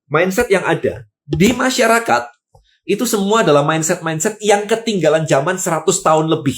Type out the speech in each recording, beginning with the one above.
mindset yang ada di masyarakat itu semua adalah mindset-mindset yang ketinggalan zaman 100 tahun lebih.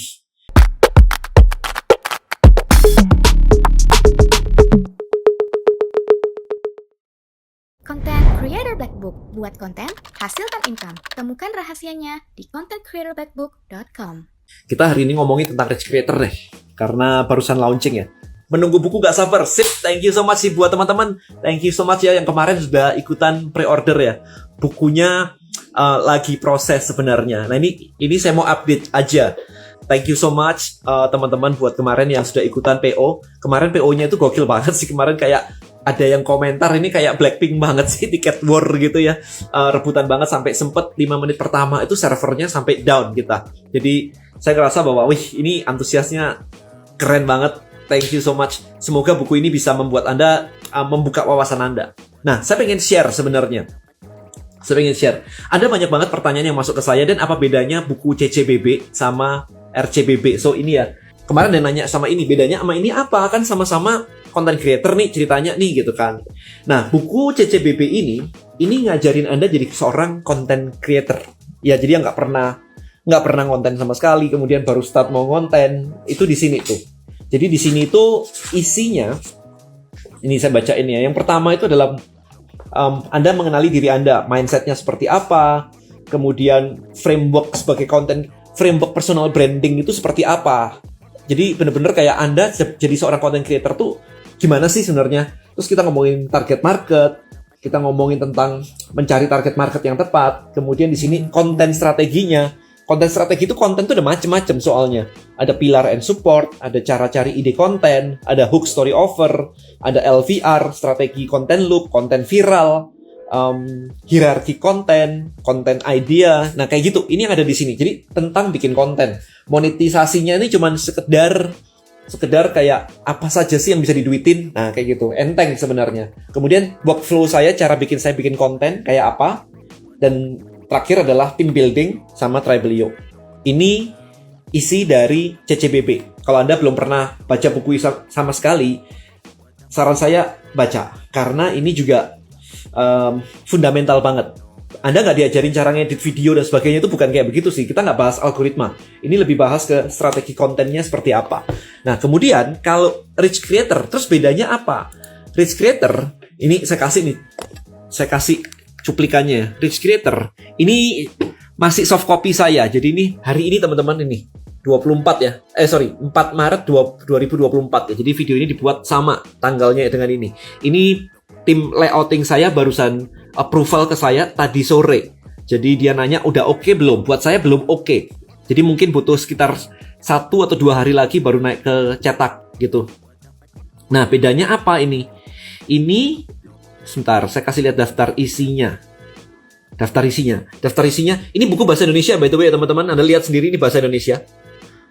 Content Creator Black Book. Buat konten, hasilkan income. Temukan rahasianya di contentcreatorblackbook.com. Kita hari ini ngomongin tentang rich creator deh, karena barusan launching ya. Menunggu buku gak sabar. Sip, thank you so much sih buat teman-teman. Thank you so much ya yang kemarin sudah ikutan pre-order ya. Bukunya lagi proses sebenarnya. Nah ini saya mau update aja. Thank you so much teman-teman buat kemarin yang sudah ikutan PO. Kemarin PO-nya itu gokil banget sih. Kemarin kayak ada yang komentar ini kayak Blackpink banget sih, tiket war gitu ya. Rebutan banget sampai sempet 5 menit pertama itu servernya sampai down kita. Jadi saya ngerasa bahwa wih ini antusiasnya keren banget. Thank you so much. Semoga buku ini bisa membuat Anda membuka wawasan Anda. Nah, saya pengen share sebenarnya. Ada banyak banget pertanyaan yang masuk ke saya dan apa bedanya buku CCBB sama RCBB. So ini ya, kemarin ada nanya sama ini, bedanya sama ini apa? Kan sama-sama content creator nih ceritanya nih gitu kan. Nah, buku CCBB ini ngajarin Anda jadi seorang content creator. Ya, jadi yang nggak pernah konten sama sekali, kemudian baru start mau konten, itu di sini tuh. Jadi di sini tuh isinya, ini saya bacain ya. Yang pertama itu adalah Anda mengenali diri Anda, mindsetnya seperti apa, kemudian framework sebagai konten, framework personal branding itu seperti apa. Jadi bener-bener kayak Anda jadi seorang content creator tuh gimana sih sebenarnya. Terus kita ngomongin target market, kita ngomongin tentang mencari target market yang tepat. Kemudian di sini konten strateginya. Konten strategi itu konten tuh ada macem-macem soalnya. Ada pillar and support, ada cara cari ide konten, ada hook story offer, ada LVR, strategi konten loop, konten viral, hierarki konten, konten idea. Nah kayak gitu, ini yang ada di sini. Jadi tentang bikin konten. Monetisasinya ini cuman sekedar kayak apa saja sih yang bisa diduitin. Nah kayak gitu, enteng sebenarnya. Kemudian workflow saya, cara saya bikin konten kayak apa. Dan terakhir adalah team building sama Tribelio. Ini isi dari CCBB. Kalau Anda belum pernah baca buku sama sekali, saran saya baca. Karena ini juga fundamental banget. Anda nggak diajarin cara ngedit video dan sebagainya, itu bukan kayak begitu sih. Kita nggak bahas algoritma. Ini lebih bahas ke strategi kontennya seperti apa. Nah, kemudian kalau rich creator, terus bedanya apa? Rich creator, ini saya kasih cuplikannya. Rich creator, ini masih soft copy saya. Jadi ini hari ini teman-teman ini 24 ya. 4 Maret 2024 ya. Jadi video ini dibuat sama tanggalnya dengan ini. Ini tim layouting saya barusan approval ke saya tadi sore. Jadi dia nanya udah oke belum? Buat saya belum oke. Jadi mungkin butuh sekitar 1 atau 2 hari lagi baru naik ke cetak gitu. Nah, bedanya apa ini? Ini sebentar, saya kasih lihat daftar isinya. Daftar isinya. Ini buku bahasa Indonesia by the way ya teman-teman. Anda lihat sendiri ini bahasa Indonesia.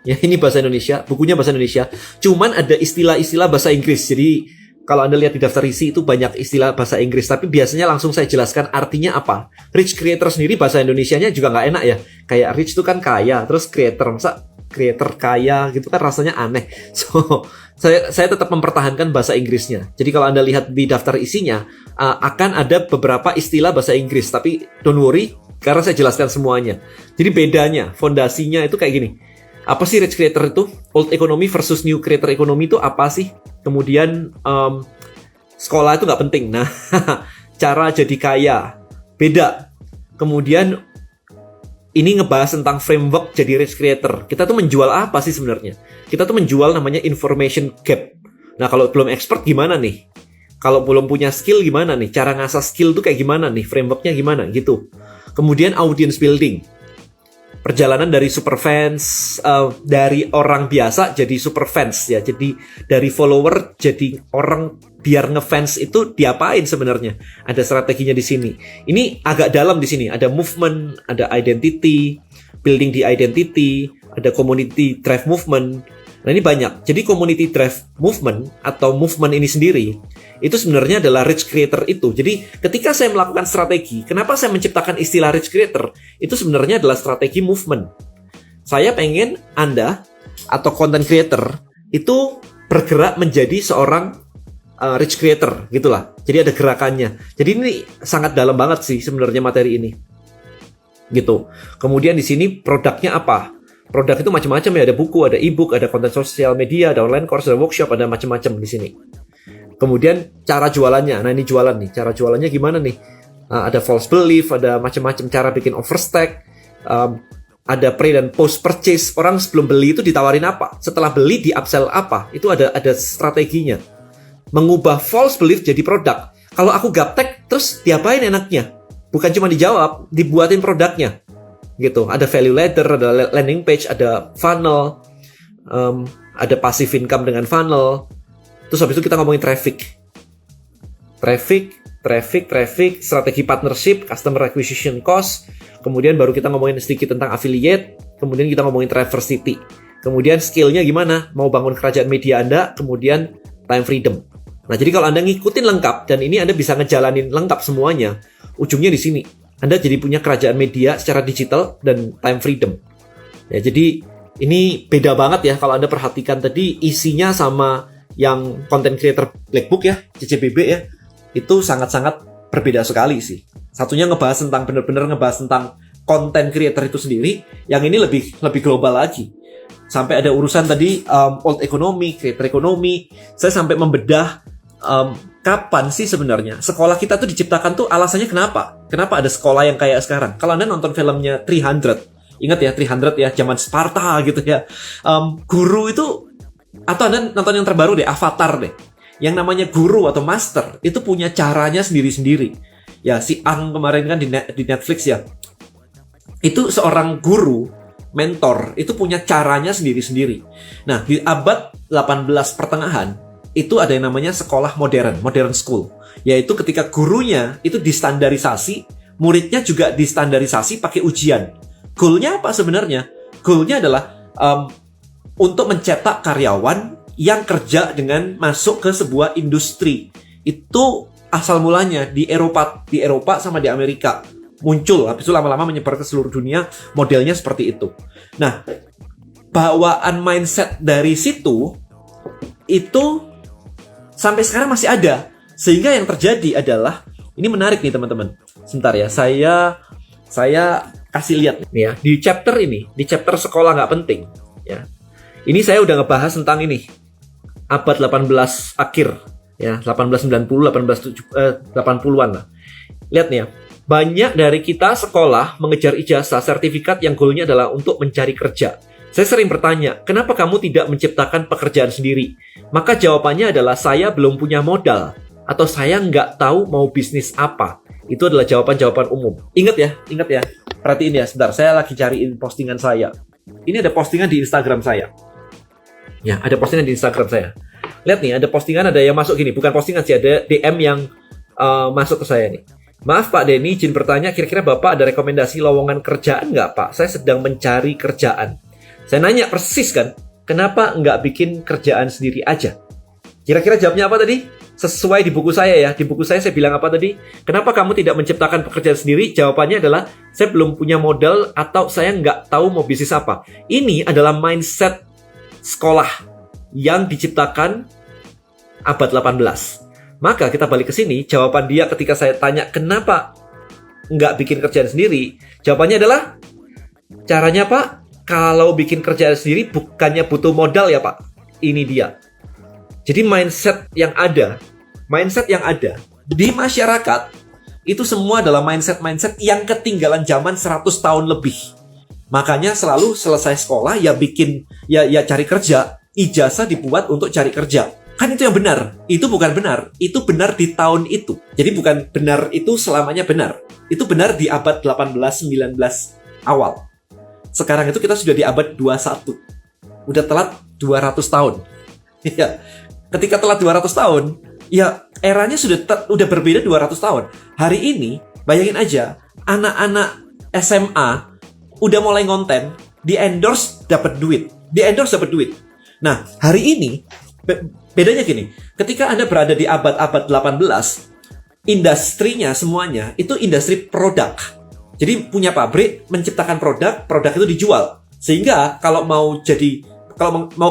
Ya, ini bahasa Indonesia, bukunya bahasa Indonesia. Cuman ada istilah-istilah bahasa Inggris. Jadi kalau Anda lihat di daftar isi itu banyak istilah bahasa Inggris, tapi biasanya langsung saya jelaskan artinya apa. Rich creator sendiri bahasa Indonesianya juga nggak enak ya. Kayak rich itu kan kaya, terus creator, masa creator kaya gitu kan rasanya aneh. So, saya tetap mempertahankan bahasa Inggrisnya. Jadi kalau Anda lihat di daftar isinya, akan ada beberapa istilah bahasa Inggris, tapi don't worry, karena saya jelaskan semuanya. Jadi bedanya, fondasinya itu kayak gini. Apa sih rich creator itu? Old economy versus new creator economy itu apa sih? Kemudian sekolah itu nggak penting. Nah, cara jadi kaya beda. Kemudian ini ngebahas tentang framework jadi rich creator. Kita tuh menjual apa sih sebenarnya? Kita tuh menjual namanya information gap. Nah, kalau belum expert gimana nih? Kalau belum punya skill gimana nih? Cara ngasah skill tuh kayak gimana nih? Frameworknya gimana gitu. Kemudian audience building. Perjalanan dari superfans, dari orang biasa jadi superfans ya. Jadi dari follower jadi orang biar ngefans itu diapain sebenarnya? Ada strateginya di sini. Ini agak dalam di sini. Ada movement, ada identity, building the identity, ada community drive movement. Nah ini banyak. Jadi community drive movement atau movement ini sendiri itu sebenarnya adalah rich creator itu. Jadi ketika saya melakukan strategi, kenapa saya menciptakan istilah rich creator? Itu sebenarnya adalah strategi movement. Saya pengen Anda atau content creator itu bergerak menjadi seorang rich creator gitulah. Jadi ada gerakannya. Jadi ini sangat dalam banget sih sebenarnya materi ini. Gitu. Kemudian di sini produknya apa? Produk itu macam-macam ya, ada buku, ada e-book, ada konten sosial media, ada online course, ada workshop, ada macam-macam di sini. Kemudian cara jualannya. Nah, ini jualan nih. Cara jualannya gimana nih? Ada false belief, ada macam-macam cara bikin overstack, ada pre dan post purchase. Orang sebelum beli itu ditawarin apa? Setelah beli di upsell apa? Itu ada strateginya. Mengubah false belief jadi produk. Kalau aku gaptek, terus diapain enaknya? Bukan cuma dijawab, dibuatin produknya. Gitu. Ada value ladder, ada landing page, ada funnel, ada passive income dengan funnel. Terus habis itu kita ngomongin traffic, strategi partnership, customer acquisition cost. Kemudian baru kita ngomongin sedikit tentang affiliate. Kemudian kita ngomongin diversity. Kemudian skillnya gimana? Mau bangun kerajaan media Anda. Kemudian time freedom. Nah, jadi kalau Anda ngikutin lengkap, dan ini Anda bisa ngejalanin lengkap semuanya, ujungnya di sini. Anda jadi punya kerajaan media secara digital dan time freedom. Ya, jadi ini beda banget ya kalau Anda perhatikan tadi isinya sama yang content creator Black Book ya, CCBB ya. Itu sangat-sangat berbeda sekali sih. Satunya ngebahas tentang benar-benar ngebahas tentang content creator itu sendiri, yang ini lebih global lagi. Sampai ada urusan tadi old economy, creator economy. Saya sampai membedah kapan sih sebenarnya sekolah kita tuh diciptakan tuh, alasannya kenapa? Kenapa ada sekolah yang kayak sekarang? Kalau Anda nonton filmnya 300, ingat ya 300 ya, zaman Sparta gitu ya. Guru itu, atau Anda nonton yang terbaru deh, Avatar deh. Yang namanya guru atau master itu punya caranya sendiri-sendiri. Ya, si Ang kemarin kan di Netflix ya. Itu seorang guru, mentor, itu punya caranya sendiri-sendiri. Nah, di abad 18 pertengahan, itu ada yang namanya sekolah modern school. Yaitu ketika gurunya itu distandarisasi, muridnya juga distandarisasi pakai ujian. Goalnya apa sebenarnya? Goalnya adalah untuk mencetak karyawan yang kerja dengan masuk ke sebuah industri. Itu asal mulanya di Eropa sama di Amerika. Muncul, habis itu lama-lama menyebar ke seluruh dunia, modelnya seperti itu. Nah, bawaan mindset dari situ, itu sampai sekarang masih ada. Sehingga yang terjadi adalah, ini menarik nih teman-teman. Sebentar ya, saya kasih lihat nih ya. Di chapter sekolah nggak penting. Ya. Ini saya udah ngebahas tentang ini. Abad 18 akhir. Ya, 1890, 80-an lah. Lihat nih ya. Banyak dari kita sekolah mengejar ijazah sertifikat yang goalnya adalah untuk mencari kerja. Saya sering bertanya, kenapa kamu tidak menciptakan pekerjaan sendiri? Maka jawabannya adalah saya belum punya modal. Atau saya nggak tahu mau bisnis apa. Itu adalah jawaban-jawaban umum. Ingat ya. Perhatiin ya, sebentar. Saya lagi cariin postingan saya. Ini ada postingan di Instagram saya. Ya, ada postingan di Instagram saya. Lihat nih, ada postingan, ada yang masuk gini. Bukan postingan sih, ada DM yang masuk ke saya nih. Maaf Pak Denny, izin bertanya, kira-kira Bapak ada rekomendasi lowongan kerjaan nggak Pak? Saya sedang mencari kerjaan. Saya nanya persis kan, kenapa nggak bikin kerjaan sendiri aja? Kira-kira jawabnya apa tadi? Sesuai di buku saya ya. Di buku saya bilang apa tadi? Kenapa kamu tidak menciptakan pekerjaan sendiri? Jawabannya adalah, saya belum punya modal atau saya nggak tahu mau bisnis apa. Ini adalah mindset sekolah yang diciptakan abad 18. Maka kita balik ke sini, jawaban dia ketika saya tanya kenapa nggak bikin kerjaan sendiri, jawabannya adalah, caranya Pak, kalau bikin kerjaan sendiri bukannya butuh modal ya Pak. Ini dia. Jadi mindset yang ada di masyarakat, itu semua adalah mindset yang ketinggalan zaman 100 tahun lebih. Makanya selalu selesai sekolah ya bikin, ya cari kerja, ijazah dibuat untuk cari kerja. Kan itu yang benar. Itu bukan benar. Itu benar di tahun itu. Jadi bukan benar itu selamanya benar. Itu benar di abad 18-19 awal. Sekarang itu kita sudah di abad 21. Udah telat 200 tahun. Ya. Ketika telat 200 tahun, ya eranya udah berbeda 200 tahun. Hari ini, bayangin aja, anak-anak SMA udah mulai ngonten, di-endorse dapat duit. Nah, hari ini bedanya gini, ketika Anda berada di abad-abad 18, industrinya semuanya itu industri produk. Jadi punya pabrik, menciptakan produk itu dijual. Sehingga kalau mau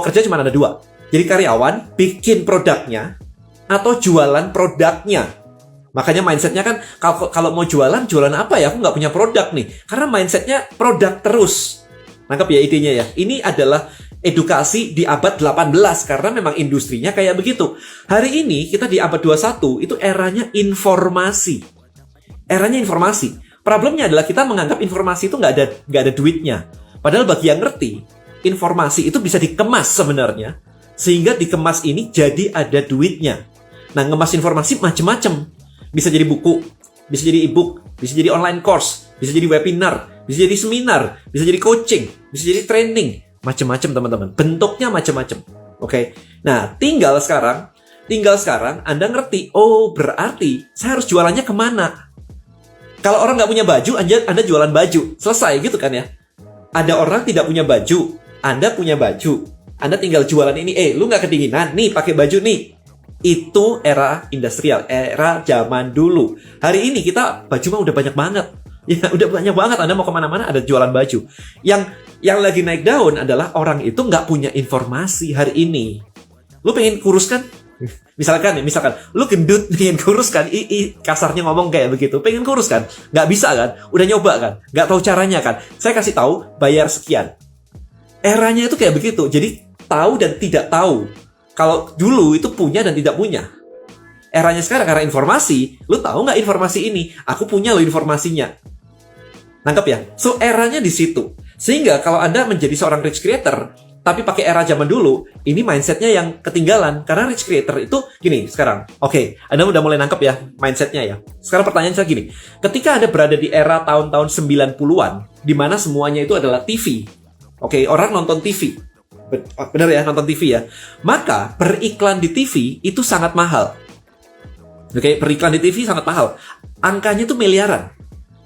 kerja cuma ada dua. Jadi karyawan bikin produknya, atau jualan produknya. Makanya mindsetnya kan kalau mau jualan apa ya? Aku nggak punya produk nih. Karena mindsetnya produk terus. Nangkep ya idenya ya? Ini adalah edukasi di abad 18 karena memang industrinya kayak begitu. Hari ini kita di abad 21 itu eranya informasi. Eranya informasi. Problemnya adalah kita menganggap informasi itu nggak ada duitnya. Padahal bagi yang ngerti, informasi itu bisa dikemas sebenarnya. Sehingga dikemas ini jadi ada duitnya. Nah, ngemas informasi macam-macam. Bisa jadi buku, bisa jadi e-book, bisa jadi online course, bisa jadi webinar, bisa jadi seminar, bisa jadi coaching, bisa jadi training, macam-macam teman-teman. Bentuknya macam-macam. Oke. Nah, tinggal sekarang Anda ngerti, oh berarti saya harus jualannya kemana? Kalau orang nggak punya baju, Anda jualan baju. Selesai gitu kan ya? Ada orang tidak punya baju, Anda punya baju. Anda tinggal jualan ini, lu nggak kedinginan? Nih, pakai baju nih. Itu era industrial, era zaman dulu. Hari ini kita baju mah udah banyak banget. Ya, udah banyak banget. Anda mau kemana-mana ada jualan baju. Yang lagi naik daun adalah orang itu nggak punya informasi hari ini. Lu pengen kurus kan? Misalkan, lu gendut pengen kurus kan? Kasarnya ngomong kayak begitu. Pengen kurus kan? Nggak bisa kan? Udah nyoba kan? Nggak tahu caranya kan? Saya kasih tahu, bayar sekian. Eranya itu kayak begitu. Jadi tahu dan tidak tahu. Kalau dulu itu punya dan tidak punya. Eranya sekarang karena informasi, lu tahu nggak informasi ini? Aku punya lo informasinya. Nangkep ya? So, eranya di situ. Sehingga kalau Anda menjadi seorang rich creator, tapi pakai era zaman dulu, ini mindsetnya yang ketinggalan. Karena rich creator itu gini sekarang. Oke, Anda udah mulai nangkep ya mindsetnya ya. Sekarang pertanyaan saya gini. Ketika Anda berada di era tahun-tahun 90-an, di mana semuanya itu adalah TV. Oke, orang nonton TV. Benar ya, nonton TV ya. Maka beriklan di TV itu sangat mahal. Oke, beriklan di TV sangat mahal. Angkanya itu miliaran.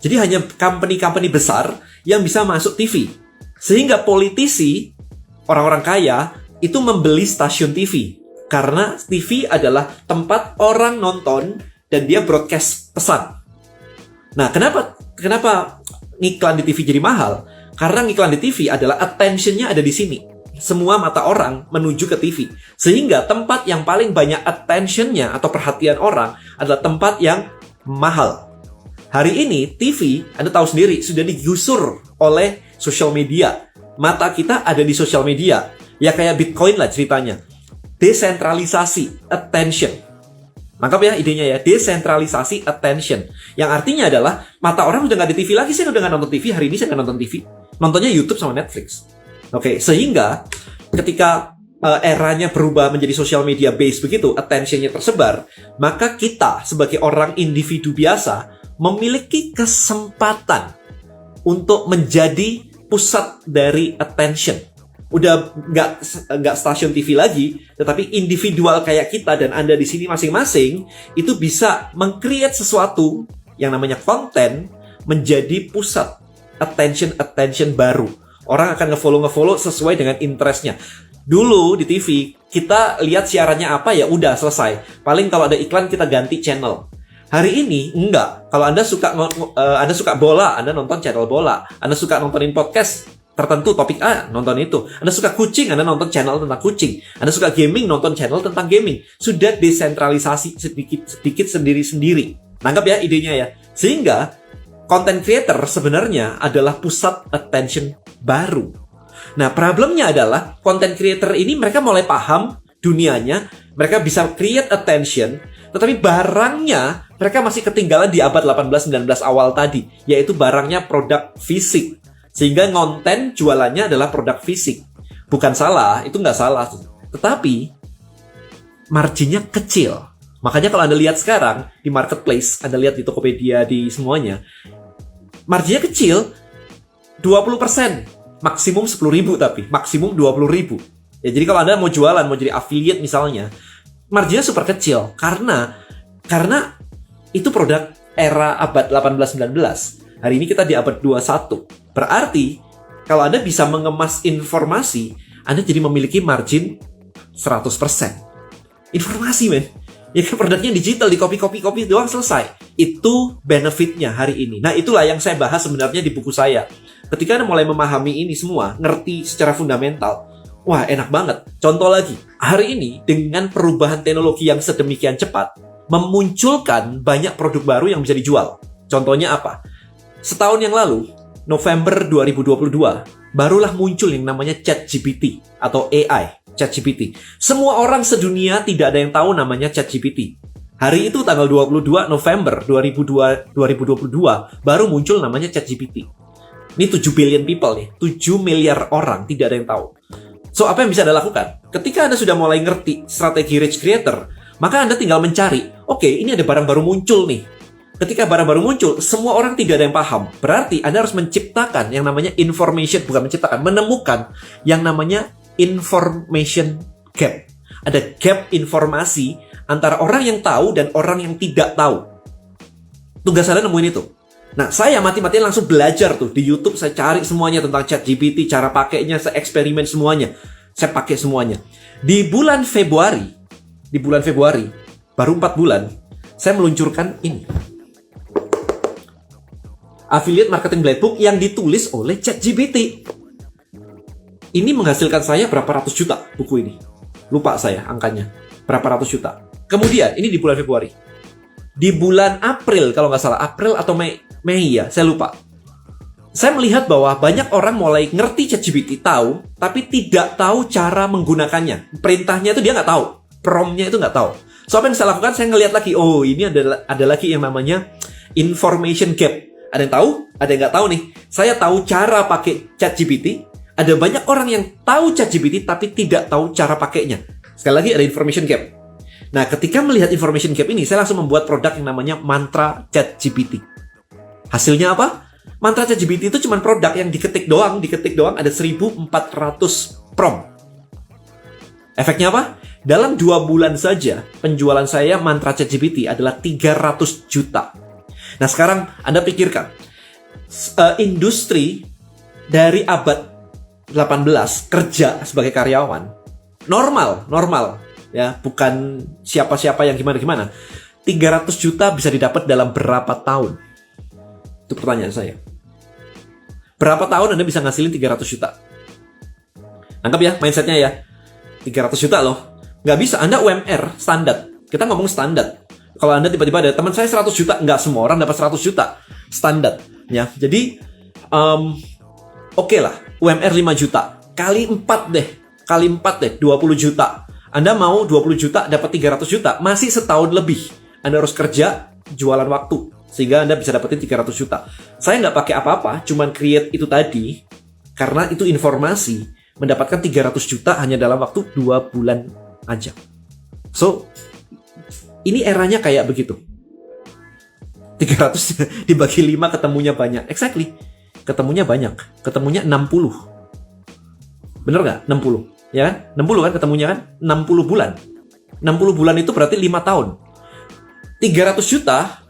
Jadi hanya company-company besar yang bisa masuk TV. Sehingga politisi, orang-orang kaya itu membeli stasiun TV. Karena TV adalah tempat orang nonton dan dia broadcast pesan. Nah, kenapa ngiklan di TV jadi mahal? Karena ngiklan di TV adalah attention-nya ada di sini. Semua mata orang menuju ke TV. Sehingga tempat yang paling banyak attention-nya atau perhatian orang adalah tempat yang mahal. Hari ini TV, Anda tahu sendiri, sudah digusur oleh social media. Mata kita ada di social media. Ya kayak Bitcoin lah ceritanya. Desentralisasi attention. Mantap ya idenya ya, desentralisasi attention. Yang artinya adalah mata orang udah nggak di TV lagi. Saya udah nggak nonton TV, hari ini saya nggak nonton TV. Nontonnya YouTube sama Netflix. Oke, sehingga ketika eranya berubah menjadi social media base begitu, attention-nya tersebar, maka kita sebagai orang individu biasa memiliki kesempatan untuk menjadi pusat dari attention. Udah nggak stasiun TV lagi, tetapi individual kayak kita dan Anda di sini masing-masing itu bisa meng-create sesuatu yang namanya konten menjadi pusat attention baru. Orang akan nge-follow sesuai dengan interestnya. Dulu di TV, kita lihat siarannya apa ya udah selesai. Paling kalau ada iklan kita ganti channel. Hari ini enggak. Kalau Anda suka bola, Anda nonton channel bola. Anda suka nontonin podcast tertentu topik A, nonton itu. Anda suka kucing, Anda nonton channel tentang kucing. Anda suka gaming, nonton channel tentang gaming. Sudah desentralisasi sedikit sendiri-sendiri. Nangkap ya idenya ya. Sehingga content creator sebenarnya adalah pusat attention baru. Nah, problemnya adalah content creator ini mereka mulai paham dunianya, mereka bisa create attention, tetapi barangnya mereka masih ketinggalan di abad 18-19 awal tadi, yaitu barangnya produk fisik. Sehingga konten jualannya adalah produk fisik. Bukan salah, itu nggak salah. Tetapi marginnya kecil. Makanya kalau Anda lihat sekarang di marketplace, Anda lihat di Tokopedia, di semuanya, marginnya kecil, 20%, maksimum 10.000 tapi, maksimum 20.000. Ya, jadi kalau Anda mau jualan, mau jadi affiliate misalnya, marginnya super kecil, karena itu produk era abad 18-19. Hari ini kita di abad 21. Berarti, kalau Anda bisa mengemas informasi, Anda jadi memiliki margin 100%. Informasi, men. Ya kan produknya digital, di copy doang selesai. Itu benefitnya hari ini. Nah, itulah yang saya bahas sebenarnya di buku saya. Ketika Anda mulai memahami ini semua, ngerti secara fundamental, Wah, enak banget. Contoh lagi, hari ini dengan perubahan teknologi yang sedemikian cepat, memunculkan banyak produk baru yang bisa dijual. Contohnya apa? Setahun yang lalu, November 2022, barulah muncul yang namanya ChatGPT atau AI, ChatGPT. Semua orang sedunia tidak ada yang tahu namanya ChatGPT. Hari itu tanggal 22 November 2022, baru muncul namanya ChatGPT. Ini 7 billion people nih, 7 miliar orang tidak ada yang tahu. So, apa yang bisa Anda lakukan? Ketika Anda sudah mulai ngerti strategi rich creator, maka Anda tinggal mencari, oke, ini ada barang baru muncul nih. Ketika barang baru muncul, semua orang tidak ada yang paham. Berarti Anda harus menciptakan yang namanya menemukan yang namanya information gap. Ada gap informasi antara orang yang tahu dan orang yang tidak tahu. Tugas Anda nemuin itu. Nah, saya mati-matian langsung belajar tuh. Di YouTube saya cari semuanya tentang ChatGPT, cara pakainya, saya eksperimen semuanya. Saya pakai semuanya. Di bulan Februari, baru 4 bulan, saya meluncurkan ini. Affiliate Marketing Playbook yang ditulis oleh ChatGPT. Ini menghasilkan saya berapa ratus juta buku ini. Lupa saya angkanya. Berapa ratus juta. Kemudian, ini di bulan Februari. Di bulan April, kalau nggak salah, April atau Mei ya, saya lupa. Saya melihat bahwa banyak orang mulai ngerti ChatGPT, tahu, tapi tidak tahu cara menggunakannya. Perintahnya itu dia nggak tahu. Promptnya itu nggak tahu. So, apa yang saya lakukan? Saya ngelihat lagi, oh ini ada lagi yang namanya information gap. Ada yang tahu, ada yang nggak tahu nih. Saya tahu cara pakai ChatGPT. Ada banyak orang yang tahu ChatGPT, tapi tidak tahu cara pakainya. Sekali lagi, ada information gap. Nah, ketika melihat information gap ini, saya langsung membuat produk yang namanya Mantra ChatGPT. Hasilnya apa? Mantra ChatGPT itu cuma produk yang diketik doang ada 1.400 prompt. Efeknya apa? Dalam 2 bulan saja, penjualan saya Mantra ChatGPT adalah 300 juta. Nah, sekarang Anda pikirkan, industri dari abad 18 kerja sebagai karyawan, normal, ya, bukan siapa-siapa yang gimana-gimana. 300 juta bisa didapat dalam berapa tahun? Itu pertanyaan saya. Berapa tahun Anda bisa ngasilin 300 juta? Anggap ya, mindsetnya ya. 300 juta loh. Nggak bisa, Anda UMR standar. Kita ngomong standar. Kalau Anda tiba-tiba ada teman saya 100 juta, nggak semua orang dapat 100 juta. Standar. Ya. Jadi, oke lah, UMR 5 juta. Kali 4 deh, 20 juta. Anda mau 20 juta dapat 300 juta, masih setahun lebih. Anda harus kerja, jualan waktu, sehingga Anda bisa dapetin 300 juta. Saya nggak pakai apa-apa, cuman create itu tadi, karena itu informasi, mendapatkan 300 juta hanya dalam waktu 2 bulan aja. So, ini eranya kayak begitu. 300 dibagi 5 ketemunya banyak. Exactly. Ketemunya banyak. Ketemunya 60. Bener nggak? 60. Ya kan? 60 kan ketemunya kan? 60 bulan. 60 bulan itu berarti 5 tahun. 300 juta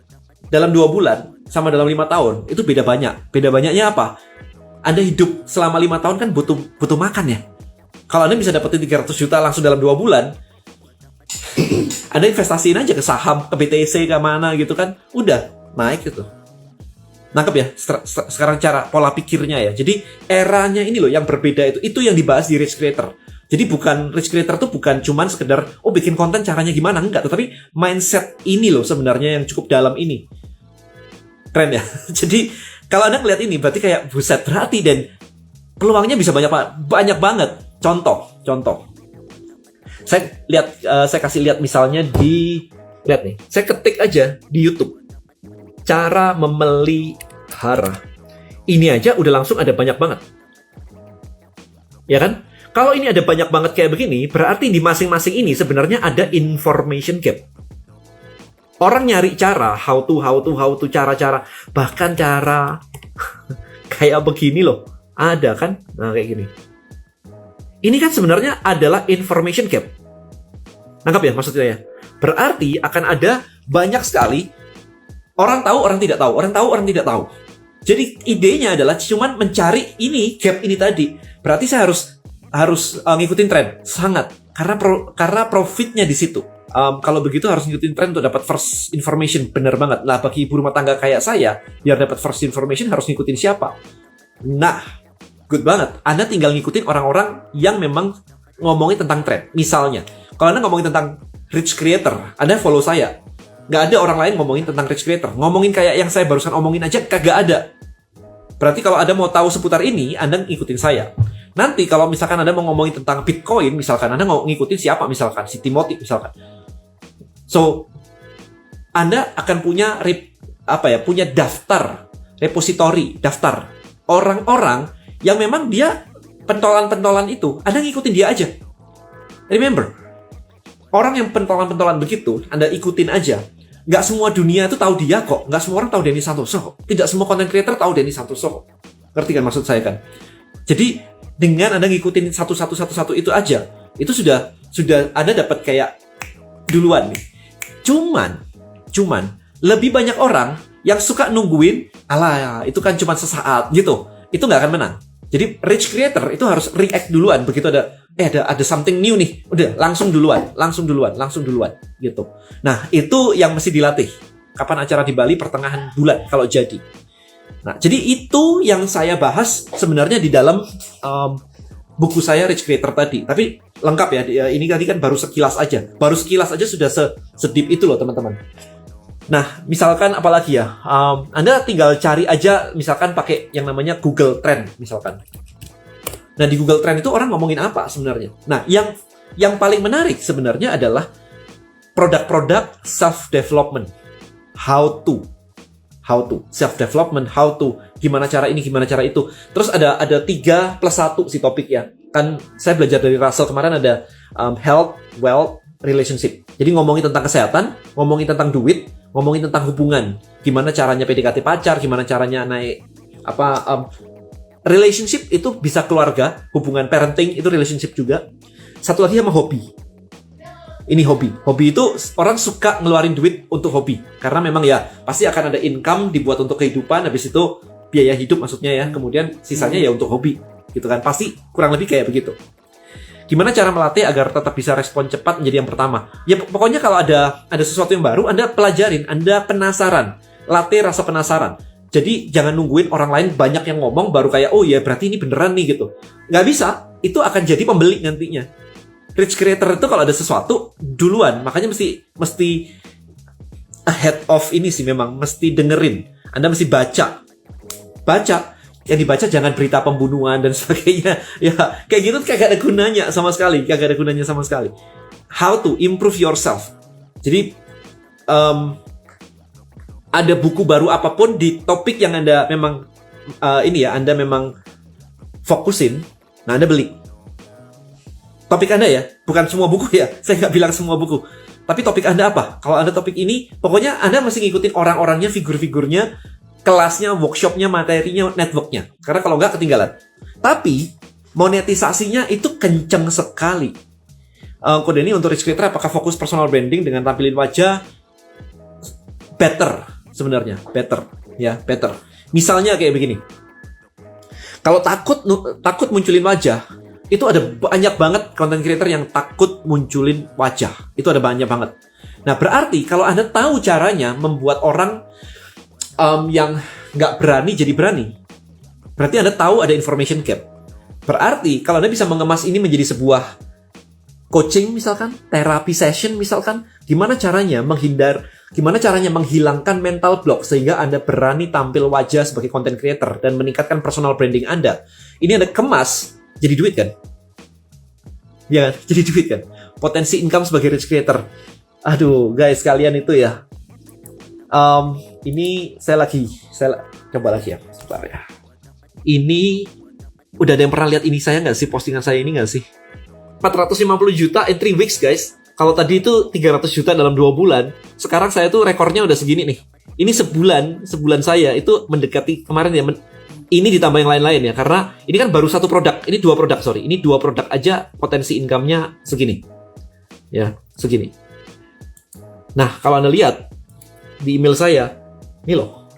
dalam 2 bulan sama dalam 5 tahun itu beda banyak. Beda banyaknya apa? Anda hidup selama 5 tahun kan butuh makan ya. Kalau Anda bisa dapetin 300 juta langsung dalam 2 bulan, Anda investasiin aja ke saham, ke BTC, ke mana gitu kan. Udah, naik gitu. Nangkep ya? Sekarang cara pola pikirnya ya. Jadi eranya ini loh yang berbeda itu yang dibahas di Rich Creator. Jadi Rich Creator tuh bukan cuman sekedar bikin konten caranya gimana, enggak, tetapi mindset ini loh sebenarnya yang cukup dalam ini. Keren ya? Jadi kalau Anda ngeliat ini berarti kayak buset, berarti dan peluangnya bisa banyak banget. Contoh. Saya kasih lihat misalnya lihat nih. Saya ketik aja di YouTube. Cara memelihara. Ini aja udah langsung ada banyak banget. Ya kan? Kalau ini ada banyak banget kayak begini, berarti di masing-masing ini sebenarnya ada information gap. Orang nyari cara, how to, cara-cara, bahkan cara kayak begini loh. Ada kan? Nah, kayak gini. Ini kan sebenarnya adalah information gap. Nangkap ya maksudnya ya? Berarti akan ada banyak sekali orang tahu, orang tidak tahu, orang tahu, orang tidak tahu. Jadi idenya adalah cuman mencari ini, gap ini tadi. Berarti saya harus ngikutin tren, sangat. Karena profitnya di situ. Kalau begitu harus ngikutin tren untuk dapat first information, bener banget. Nah, bagi ibu rumah tangga kayak saya, biar dapat first information harus ngikutin siapa? Nah, good banget. Anda tinggal ngikutin orang-orang yang memang ngomongin tentang tren. Misalnya, kalau Anda ngomongin tentang rich creator, Anda follow saya. Nggak ada orang lain ngomongin tentang rich creator. Ngomongin kayak yang saya barusan omongin aja, kagak ada. Berarti kalau Anda mau tahu seputar ini, Anda ngikutin saya. Nanti kalau misalkan Anda mau ngomongin tentang Bitcoin, misalkan Anda mau ngikutin siapa, misalkan si Timothy, misalkan. So, Anda akan punya punya daftar, repository, daftar orang-orang yang memang dia pentolan-pentolan itu, Anda ngikutin dia aja. Remember, orang yang pentolan-pentolan begitu, Anda ikutin aja. Nggak semua dunia itu tahu dia kok. Nggak semua orang tahu Denny Santoso. Tidak semua content creator tahu Denny Santoso. Ngerti kan maksud saya kan? Jadi, dengan Anda ngikutin satu itu aja, itu sudah Anda dapat kayak duluan nih. Cuman lebih banyak orang yang suka nungguin, alah itu kan cuma sesaat gitu. Itu nggak akan menang. Jadi rich creator itu harus react duluan begitu ada something new nih. Udah langsung duluan gitu. Nah, itu yang mesti dilatih. Kapan acara di Bali? Pertengahan bulan kalau jadi. Nah, jadi itu yang saya bahas sebenarnya di dalam buku saya Rich Creator tadi. Tapi lengkap ya, ini tadi kan baru sekilas aja. Baru sekilas aja sudah sedip itu loh teman-teman. Nah, misalkan apalagi ya, Anda tinggal cari aja misalkan pakai yang namanya Google Trend misalkan. Nah, di Google Trend itu orang ngomongin apa sebenarnya? Nah, yang paling menarik sebenarnya adalah produk-produk self-development. How to self-development, how to, gimana cara ini, gimana cara itu. Terus ada 3+1 si topik ya. Kan saya belajar dari Russell kemarin ada health, wealth, relationship. Jadi ngomongin tentang kesehatan, ngomongin tentang duit, ngomongin tentang hubungan. Gimana caranya PDKT pacar, gimana caranya naik relationship itu bisa keluarga, hubungan parenting itu relationship juga. Satu lagi sama hobi. Ini hobi. Hobi itu orang suka ngeluarin duit untuk hobi. Karena memang ya pasti akan ada income dibuat untuk kehidupan. Habis itu biaya hidup maksudnya ya. Kemudian sisanya ya untuk hobi. Gitu kan. Pasti kurang lebih kayak begitu. Gimana cara melatih agar tetap bisa respon cepat menjadi yang pertama? Ya pokoknya kalau ada sesuatu yang baru, Anda pelajarin. Anda penasaran. Latih rasa penasaran. Jadi jangan nungguin orang lain banyak yang ngomong baru kayak, oh ya berarti ini beneran nih gitu. Nggak bisa. Itu akan jadi pembeli nantinya. Rich creator itu kalau ada sesuatu duluan, makanya mesti ahead of ini sih memang mesti dengerin. Anda mesti baca. Yang dibaca jangan berita pembunuhan dan sebagainya. Ya, kayak gitu kagak ada gunanya sama sekali, How to improve yourself. Jadi ada buku baru apapun di topik yang Anda memang Anda memang fokusin, nah Anda beli. Topik Anda ya, bukan semua buku ya. Saya nggak bilang semua buku. Tapi topik Anda apa? Kalau Anda topik ini, pokoknya Anda mesti ngikutin orang-orangnya, figur-figurnya, kelasnya, workshopnya, materinya, networknya. Karena kalau nggak ketinggalan. Tapi, monetisasinya itu kenceng sekali. Kode ini untuk Rich Creator, apakah fokus personal branding dengan tampilin wajah? Better, sebenarnya. Better. Misalnya kayak begini. Kalau takut munculin wajah, itu ada banyak banget content creator yang takut munculin wajah. Itu ada banyak banget. Nah, berarti kalau Anda tahu caranya membuat orang yang nggak berani jadi berani, berarti Anda tahu ada information gap. Berarti kalau Anda bisa mengemas ini menjadi sebuah coaching misalkan, terapi session misalkan, gimana caranya menghilangkan mental block sehingga Anda berani tampil wajah sebagai content creator dan meningkatkan personal branding Anda. Ini Anda kemas jadi duit kan? Ya, jadi duit kan? Potensi income sebagai rich creator. Aduh, guys, kalian itu ya. Ini saya coba lagi ya, sebentar ya. Ini udah ada yang pernah lihat ini saya nggak sih? Postingan saya ini nggak sih? 450 juta in 3 weeks, guys. Kalau tadi itu 300 juta dalam 2 bulan. Sekarang saya tuh rekornya udah segini nih. Ini sebulan saya itu mendekati kemarin ya. Ini ditambah yang lain-lain ya, karena ini kan baru satu produk, ini 2 produk, sorry. Ini 2 produk aja potensi income-nya segini. Ya, segini. Nah, kalau Anda lihat di email saya, ini loh,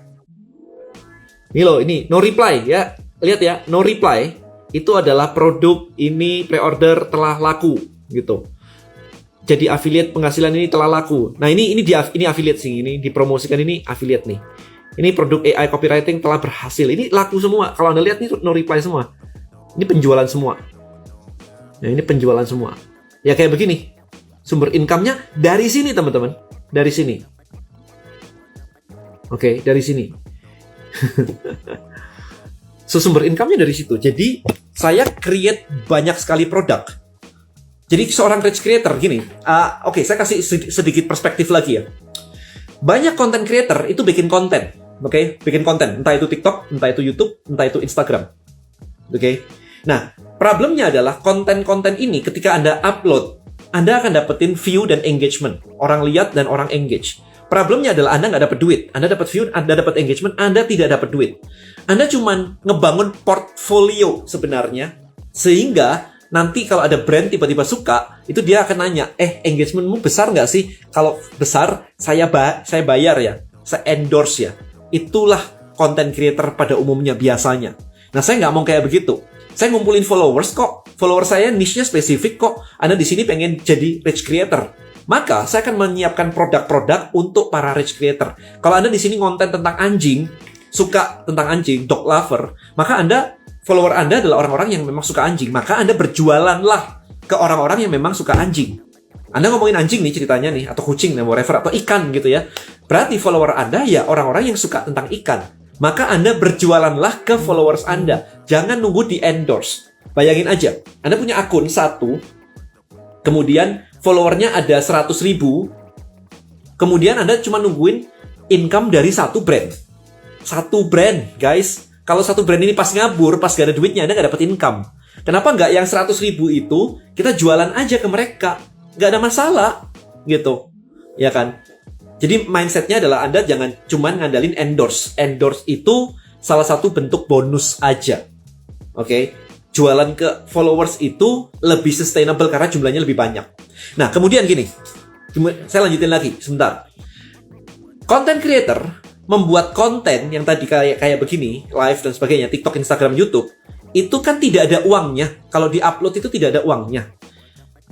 ini no reply ya. Lihat ya, no reply itu adalah produk ini pre-order telah laku gitu. Jadi affiliate penghasilan ini telah laku. Nah, ini affiliate sih, ini dipromosikan, ini affiliate nih. Ini produk AI copywriting telah berhasil. Ini laku semua. Kalau Anda lihat ini no reply semua. Ini penjualan semua. Nah, ini penjualan semua. Ya kayak begini. Sumber income-nya dari sini, teman-teman. Dari sini. Oke, dari sini. So, sumber income-nya dari situ. Jadi, saya create banyak sekali produk. Jadi, seorang rich creator, gini. Oke, saya kasih sedikit perspektif lagi ya. Banyak content creator itu bikin konten. Oke, bikin konten. Entah itu TikTok, entah itu YouTube, entah itu Instagram. Oke. Nah, problemnya adalah konten-konten ini ketika Anda upload, Anda akan dapetin view dan engagement. Orang lihat dan orang engage. Problemnya adalah Anda nggak dapat duit. Anda dapat view, Anda dapat engagement, Anda tidak dapat duit. Anda cuman ngebangun portfolio sebenarnya, sehingga nanti kalau ada brand tiba-tiba suka, itu dia akan nanya, engagementmu besar nggak sih? Kalau besar, saya bayar ya, saya endorse ya. Itulah content creator pada umumnya biasanya. Nah, saya nggak mau kayak begitu. Saya ngumpulin followers kok. Followers saya niche-nya spesifik kok. Anda di sini pengen jadi rich creator. Maka, saya akan menyiapkan produk-produk untuk para rich creator. Kalau Anda di sini konten tentang anjing, suka tentang anjing, dog lover, maka follower Anda adalah orang-orang yang memang suka anjing. Maka Anda berjualanlah ke orang-orang yang memang suka anjing. Anda ngomongin anjing nih ceritanya nih, atau kucing, whatever, atau ikan gitu ya. Berarti follower Anda ya orang-orang yang suka tentang ikan. Maka Anda berjualanlah ke followers Anda. Jangan nunggu di endorse. Bayangin aja, Anda punya akun 1, kemudian followernya ada 100.000, kemudian Anda cuma nungguin income dari satu brand. Satu brand, guys. Kalau satu brand ini pas ngabur, pas gak ada duitnya, Anda gak dapat income. Kenapa nggak yang 100.000 itu, kita jualan aja ke mereka? Nggak ada masalah, gitu. Ya kan? Jadi mindsetnya adalah Anda jangan cuma ngandalin endorse. Endorse itu salah satu bentuk bonus aja. Oke? Jualan ke followers itu lebih sustainable karena jumlahnya lebih banyak. Nah, kemudian gini. Saya lanjutin lagi, sebentar. Content creator membuat konten yang tadi kayak begini, live dan sebagainya, TikTok, Instagram, YouTube, itu kan tidak ada uangnya. Kalau di-upload itu tidak ada uangnya.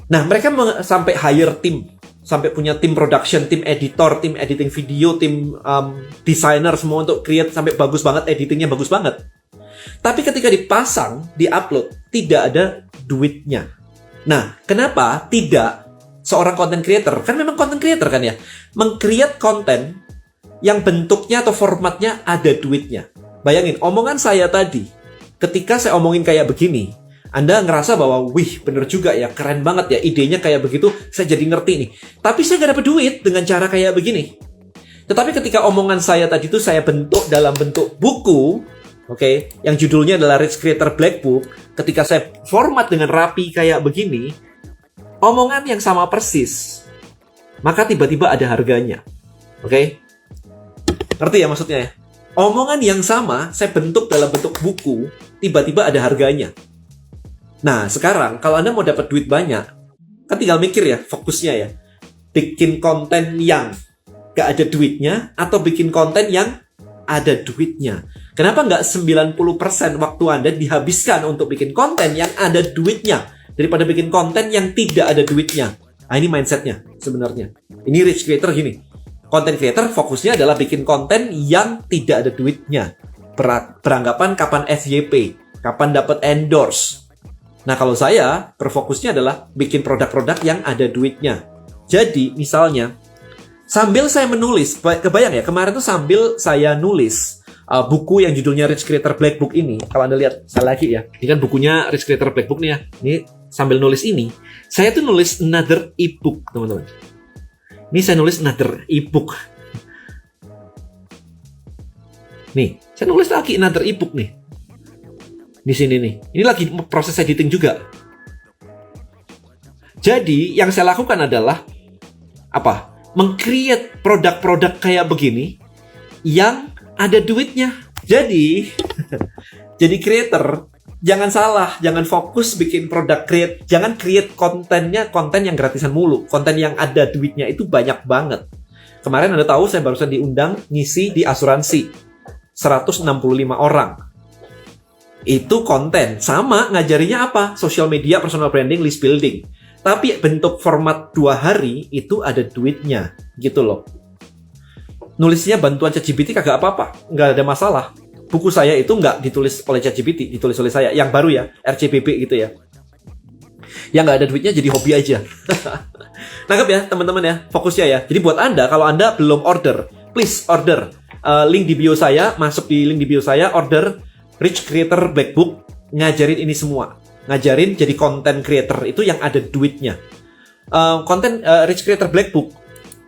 Nah, mereka sampai hire tim. Sampai punya tim production, tim editor, tim editing video, tim designer semua untuk create sampai bagus banget, editingnya bagus banget. Tapi ketika dipasang, di-upload, tidak ada duitnya. Nah, kenapa tidak seorang content creator? Kan memang content creator kan ya? Meng-create konten yang bentuknya atau formatnya ada duitnya. Bayangin, omongan saya tadi, ketika saya omongin kayak begini, Anda ngerasa bahwa, wih, bener juga ya, keren banget ya, idenya kayak begitu, saya jadi ngerti nih. Tapi saya nggak dapat duit dengan cara kayak begini. Tetapi ketika omongan saya tadi itu saya bentuk dalam bentuk buku, oke, yang judulnya adalah Rich Creator Black Book, ketika saya format dengan rapi kayak begini, omongan yang sama persis, maka tiba-tiba ada harganya. Oke? Ngerti ya maksudnya ya? Omongan yang sama, saya bentuk dalam bentuk buku, tiba-tiba ada harganya. Nah, sekarang kalau Anda mau dapat duit banyak, kan tinggal mikir ya, fokusnya ya. Bikin konten yang gak ada duitnya, atau bikin konten yang ada duitnya. Kenapa nggak 90% waktu Anda dihabiskan untuk bikin konten yang ada duitnya, daripada bikin konten yang tidak ada duitnya? Nah, ini mindsetnya sebenarnya. Ini rich creator gini. Content creator fokusnya adalah bikin konten yang tidak ada duitnya. Beranggapan kapan FYP, kapan dapat endorse. Nah, kalau saya, berfokusnya adalah bikin produk-produk yang ada duitnya. Jadi, misalnya, sambil saya menulis, kebayang ya, kemarin tuh sambil saya nulis buku yang judulnya Rich Creator Black Book ini, kalau Anda lihat, saya lagi ya, ini kan bukunya Rich Creator Black Book nih ya, ini sambil nulis ini, saya tuh nulis another ebook, teman-teman. Ini saya nulis another ebook. Nih, saya nulis lagi another ebook nih. Di sini nih. Ini lagi proses editing juga. Jadi, yang saya lakukan adalah apa? Meng-create produk-produk kayak begini yang ada duitnya. Jadi, jadi creator, jangan salah, jangan fokus bikin produk jangan create kontennya konten yang gratisan mulu. Konten yang ada duitnya itu banyak banget. Kemarin Anda tahu saya barusan diundang ngisi di asuransi 165 orang. Itu konten. Sama ngajarinya apa? Social media, personal branding, list building. Tapi bentuk format 2 hari itu ada duitnya. Gitu loh. Nulisnya bantuan ChatGPT kagak apa-apa. Nggak ada masalah. buku saya itu nggak ditulis oleh ChatGPT, ditulis oleh saya. Yang baru ya, RCBB gitu ya. Yang nggak ada duitnya jadi hobi aja. Nangkep ya teman-teman ya, fokusnya ya. Jadi buat Anda, kalau Anda belum order, please order. Link di bio saya, masuk di link di bio saya, order Rich Creator Black Book, ngajarin ini semua. Ngajarin jadi content creator, itu yang ada duitnya. Konten Rich Creator Black Book,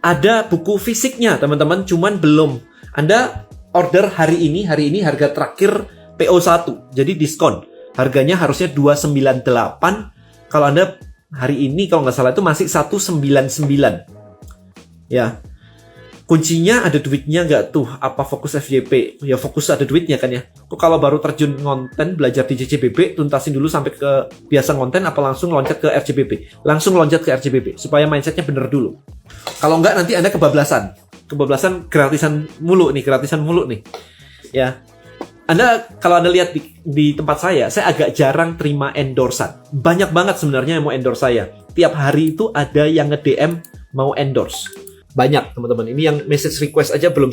ada buku fisiknya teman-teman, cuman belum. Anda order hari ini harga terakhir PO1, jadi diskon. Harganya harusnya 298. Kalau Anda hari ini kalau nggak salah itu masih 199. Ya. Kuncinya ada duitnya nggak tuh? Apa fokus FYP? Ya fokus ada duitnya kan ya. Kok kalau baru terjun konten belajar di CCBB, tuntasin dulu sampai ke biasa konten, apa langsung loncat ke RCBB? Langsung loncat ke RCBB supaya mindsetnya bener dulu. Kalau nggak nanti Anda kebablasan. Kebablasan gratisan mulu nih. Ya. Kalau Anda lihat di tempat saya agak jarang terima endorsan. Banyak banget sebenarnya yang mau endorse saya. Tiap hari itu ada yang nge-DM mau endorse. Banyak teman-teman. Ini yang message request aja belum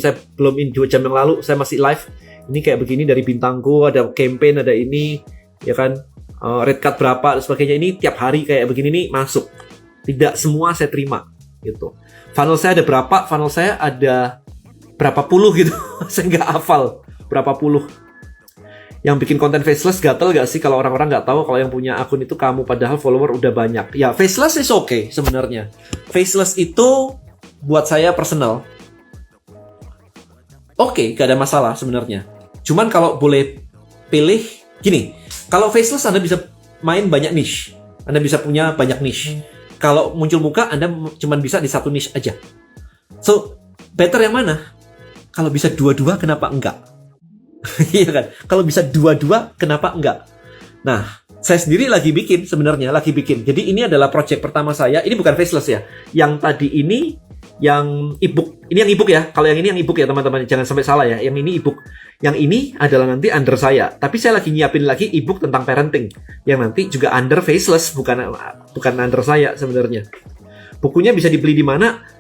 ini 2 jam yang lalu saya masih live. Ini kayak begini dari bintangku, ada campaign, ada ini, ya kan, red card berapa dan sebagainya. Ini tiap hari kayak begini nih masuk. Tidak semua saya terima gitu. Funnel saya ada berapa? Funnel saya ada berapa puluh gitu. Saya nggak hafal berapa puluh. Yang bikin konten faceless gatel gak sih kalau orang-orang nggak tahu kalau yang punya akun itu kamu padahal follower udah banyak. Ya faceless is okay sebenarnya. Faceless itu buat saya personal. Oke, gak ada masalah sebenarnya. Cuman kalau boleh pilih gini, kalau faceless Anda bisa main banyak niche. Anda bisa punya banyak niche. Kalau muncul muka Anda cuma bisa di satu niche aja. So, better yang mana? Kalau bisa dua-dua kenapa enggak? Iya kan? Kalau bisa dua-dua kenapa enggak? Nah, saya sendiri lagi bikin. Jadi ini adalah project pertama saya. Ini bukan faceless ya. Yang tadi ini yang ebook. Ini yang ebook ya. Kalau yang ini yang ebook ya teman-teman. Jangan sampai salah ya. Yang ini ebook. Yang ini adalah nanti under saya. Tapi saya lagi nyiapin lagi ebook tentang parenting. Yang nanti juga under faceless. Bukan under saya sebenarnya. Bukunya bisa dibeli di mana?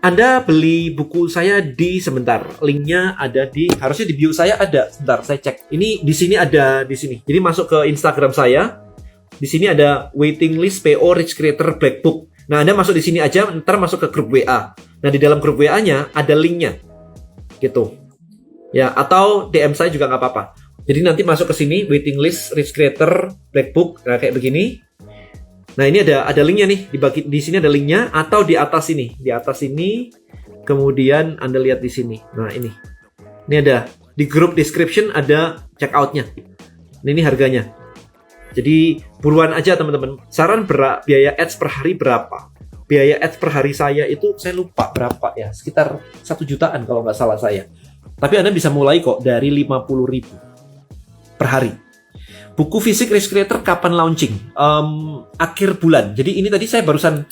Anda beli buku saya sebentar. Linknya ada harusnya di bio saya ada. Sebentar, saya cek. Ini di sini ada di sini. Jadi masuk ke Instagram saya. Di sini ada waiting list PO Rich Creator Black Book. Nah, Anda masuk di sini aja, ntar masuk ke grup WA. Nah, di dalam grup WA-nya ada linknya. Gitu. Ya, atau DM saya juga nggak apa-apa. Jadi nanti masuk ke sini, waiting list Rich Creator Black Book. Nah, kayak begini. Nah, ini ada linknya nih. Di sini ada linknya, atau di atas ini. Di atas ini, kemudian Anda lihat di sini. Nah, ini. Ini ada. Di grup description ada checkout-nya. Nah, ini harganya. Jadi buruan aja teman-teman. Saran biaya ads per hari berapa? Biaya ads per hari saya itu saya lupa berapa ya. Sekitar 1 jutaan kalau nggak salah saya. Tapi Anda bisa mulai kok dari 50.000 per hari. Buku fisik Rich Creator kapan launching? Akhir bulan. Jadi ini tadi saya barusan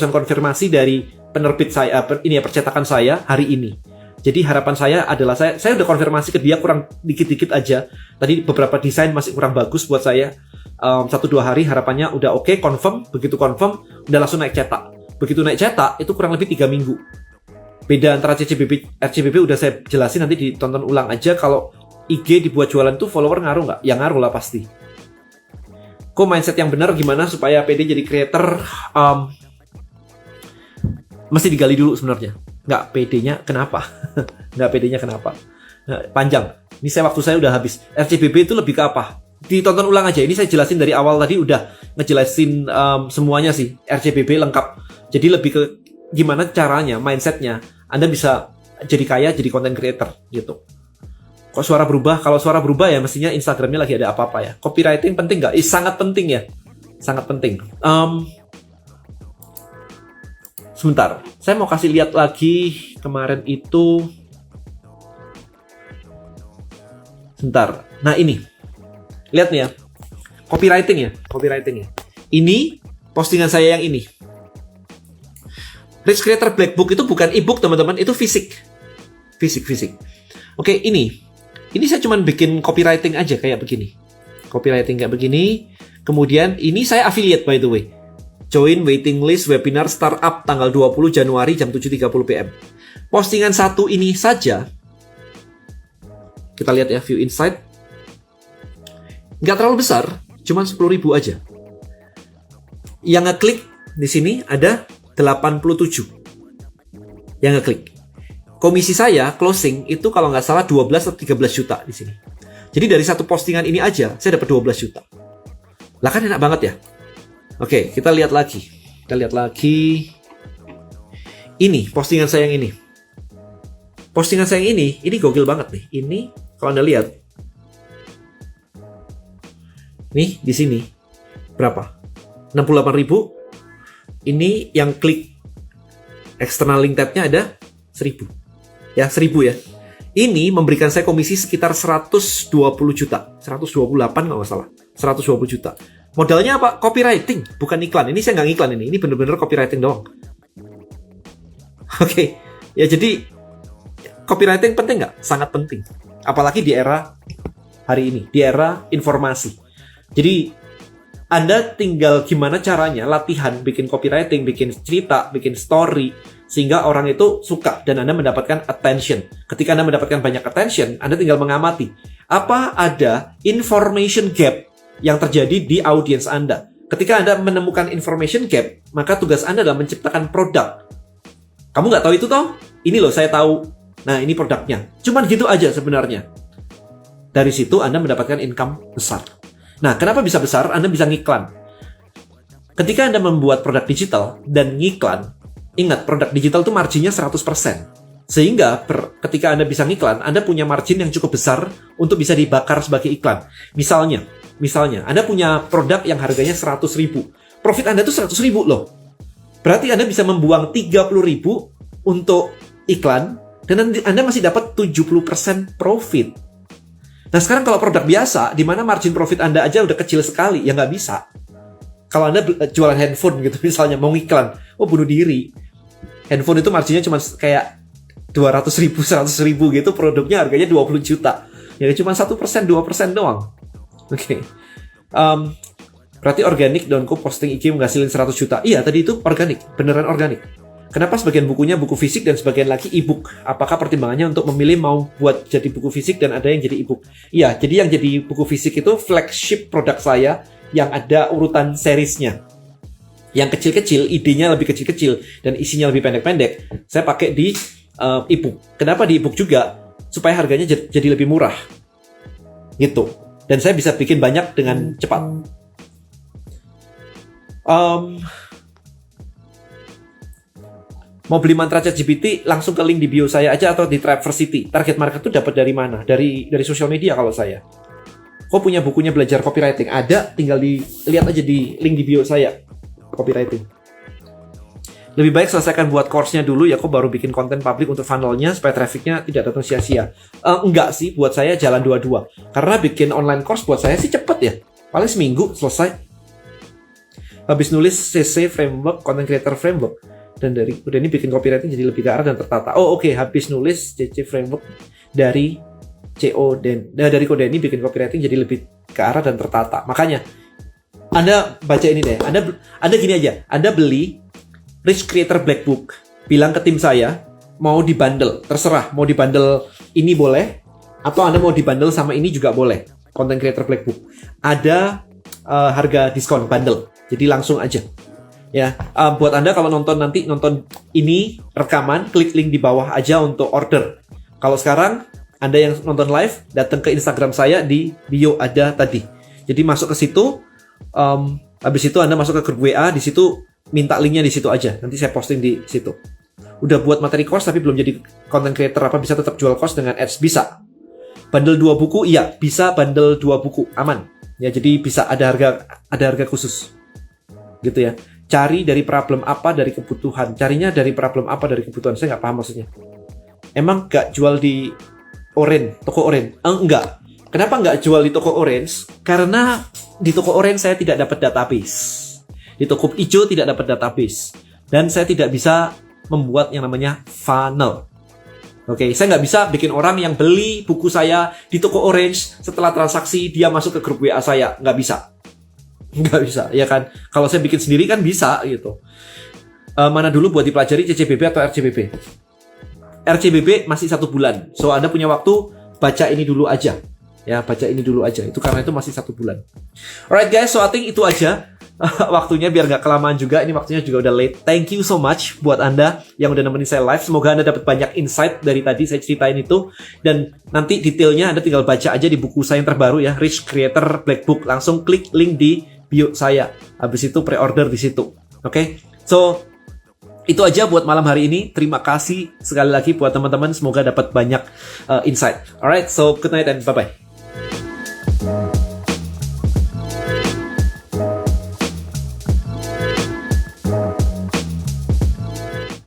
konfirmasi dari penerbit saya, percetakan saya hari ini. Jadi harapan saya adalah saya udah konfirmasi ke dia kurang dikit-dikit aja. Tadi beberapa desain masih kurang bagus buat saya. 1-2 hari harapannya udah oke, confirm. Begitu confirm, udah langsung naik cetak. Begitu naik cetak, itu kurang lebih 3 minggu. Beda antara RCBB udah saya jelasin, nanti ditonton ulang aja. Kalau IG dibuat jualan tuh follower ngaruh nggak? Ya ngaruh lah pasti. Kok mindset yang benar gimana supaya PD jadi creator? Mesti digali dulu sebenarnya. Nggak PD-nya kenapa? Panjang. Ini waktu saya udah habis. RCBB itu lebih ke apa? Ditonton ulang aja. Ini saya jelasin dari awal tadi udah ngejelasin semuanya sih. RCBB lengkap. Jadi lebih ke gimana caranya, mindsetnya. Anda bisa jadi kaya, jadi content creator gitu. Kok suara berubah? Kalau suara berubah ya mestinya Instagramnya lagi ada apa-apa ya. Copywriting penting nggak? Sangat penting ya. Sangat penting. Sebentar, saya mau kasih lihat lagi kemarin itu. Sebentar. Nah ini, lihat nih ya, copywriting ya. Ini postingan saya yang ini. Rich Creator Black Book itu bukan ebook teman-teman, itu fisik. Oke, ini saya cuma bikin copywriting aja kayak begini. Kemudian ini saya affiliate by the way. Join waiting list webinar startup tanggal 20 Januari jam 7.30 PM. Postingan satu ini saja Kita lihat ya, view insight. Nggak terlalu besar, cuman 10.000 aja. Yang ngeklik di sini ada 87 yang ngeklik. Komisi saya closing itu kalau nggak salah 12 atau 13 juta di sini. Jadi dari satu postingan ini aja saya dapat 12 juta. Lah kan enak banget ya. Oke, kita lihat lagi. Ini postingan saya yang ini. Postingan saya yang ini gokil banget nih. Ini kalau Anda lihat. Nih di sini berapa? 68.000. Ini yang klik external link tab-nya ada 1.000. Ya, 1.000 ya. Ini memberikan saya komisi sekitar 120 juta. 128 kalau nggak salah. 120 juta. Modalnya apa? Copywriting, bukan iklan. Ini saya nggak ngiklan ini. Ini bener-bener copywriting doang. Oke. Ya jadi copywriting penting nggak? Sangat penting. Apalagi di era hari ini. Di era informasi. Jadi Anda tinggal gimana caranya latihan bikin copywriting, bikin cerita, bikin story, sehingga orang itu suka dan Anda mendapatkan attention. Ketika Anda mendapatkan banyak attention, Anda tinggal mengamati apa ada information gap yang terjadi di audiens Anda. Ketika Anda menemukan information gap, maka tugas Anda adalah menciptakan produk. Kamu nggak tahu itu toh? Ini loh saya tahu. Nah ini produknya. Cuman gitu aja sebenarnya. Dari situ Anda mendapatkan income besar. Nah, kenapa bisa besar? Anda bisa ngiklan. Ketika Anda membuat produk digital dan ngiklan, ingat produk digital itu marginnya 100%. Sehingga ketika Anda bisa ngiklan, Anda punya margin yang cukup besar untuk bisa dibakar sebagai iklan. Misalnya, Anda punya produk yang harganya 100.000. Profit Anda itu 100.000 loh. Berarti Anda bisa membuang 30.000 untuk iklan, dan Anda masih dapat 70% profit. Nah sekarang kalau produk biasa, di mana margin profit Anda aja udah kecil sekali, ya nggak bisa. Kalau Anda jualan handphone gitu misalnya, mau iklan, bunuh diri. Handphone itu marginnya cuma kayak 200.000, 100.000 gitu, produknya harganya 20 juta. Ya cuma 1%, 2% doang. Oke. Berarti organik dan posting IG menghasilin 100 juta. Iya, tadi itu organik, beneran organik. Kenapa sebagian bukunya buku fisik dan sebagian lagi e-book? Apakah pertimbangannya untuk memilih mau buat jadi buku fisik dan ada yang jadi e-book? Iya, jadi yang jadi buku fisik itu flagship produk saya yang ada urutan seriesnya. Yang kecil-kecil, idenya lebih kecil-kecil dan isinya lebih pendek-pendek, saya pakai di e-book. Kenapa di e-book juga? Supaya harganya jadi lebih murah. Gitu. Dan saya bisa bikin banyak dengan cepat. Mau beli mantra ChatGPT langsung ke link di bio saya aja atau di Traversity. Target market itu dapat dari mana? Dari sosial media kalau saya. Kok punya bukunya belajar copywriting? Ada, tinggal dilihat aja di link di bio saya. Copywriting. Lebih baik selesaikan buat course-nya dulu ya, kok baru bikin konten publik untuk funnel-nya supaya traffic-nya tidak datang sia-sia. Enggak sih, buat saya jalan dua-dua. Karena bikin online course buat saya sih cepet ya. Paling seminggu selesai. Habis nulis CC Framework, Content Creator Framework. Dan udah ini bikin copywriting jadi lebih ke arah dan tertata. Oke. Habis nulis CC Framework dari dari Kode ini bikin copywriting jadi lebih ke arah dan tertata. Makanya Anda baca ini deh. Anda gini aja. Anda beli Rich Creator Black Book. Bilang ke tim saya mau dibundle. Terserah mau dibundle ini boleh atau Anda mau dibundle sama ini juga boleh. Content Creator Black Book. Ada harga diskon bundle. Jadi langsung aja. Ya, buat Anda kalau nonton ini rekaman, klik link di bawah aja untuk order. Kalau sekarang Anda yang nonton live, datang ke Instagram saya di bio ada tadi. Jadi masuk ke situ, habis itu Anda masuk ke grup WA, di situ minta linknya di situ aja. Nanti saya posting di situ. Udah buat materi course tapi belum jadi content creator, apa bisa tetap jual course dengan ads? Bisa. Bundle 2 buku, iya bisa bundle 2 buku, aman. Ya jadi bisa ada harga khusus, gitu ya. Cari dari problem apa dari kebutuhan. Carinya dari problem apa dari kebutuhan. Saya nggak paham maksudnya. Emang nggak jual di toko Orange? Enggak. Kenapa nggak jual di toko Orange? Karena di toko Orange saya tidak dapat database. Di toko hijau tidak dapat database. Dan saya tidak bisa membuat yang namanya funnel. Oke, saya nggak bisa bikin orang yang beli buku saya di toko Orange setelah transaksi dia masuk ke grup WA saya. Nggak bisa. Nggak bisa, ya kan? Kalau saya bikin sendiri kan bisa gitu. Mana dulu buat dipelajari CCBB atau RCBB? RCBB masih 1 bulan. So, Anda punya waktu baca ini dulu aja. Ya, baca ini dulu aja. Itu karena itu masih 1 bulan. Alright guys, so I think itu aja. Waktunya biar nggak kelamaan juga. Ini waktunya juga udah late. Thank you so much buat Anda yang udah nemenin saya live. Semoga Anda dapat banyak insight dari tadi saya ceritain itu. Dan nanti detailnya Anda tinggal baca aja di buku saya yang terbaru ya, Rich Creator Black Book. Langsung klik link di bio saya. Habis itu pre-order di situ. Oke? So, itu aja buat malam hari ini. Terima kasih sekali lagi buat teman-teman. Semoga dapat banyak insight. Alright, so good night and bye-bye.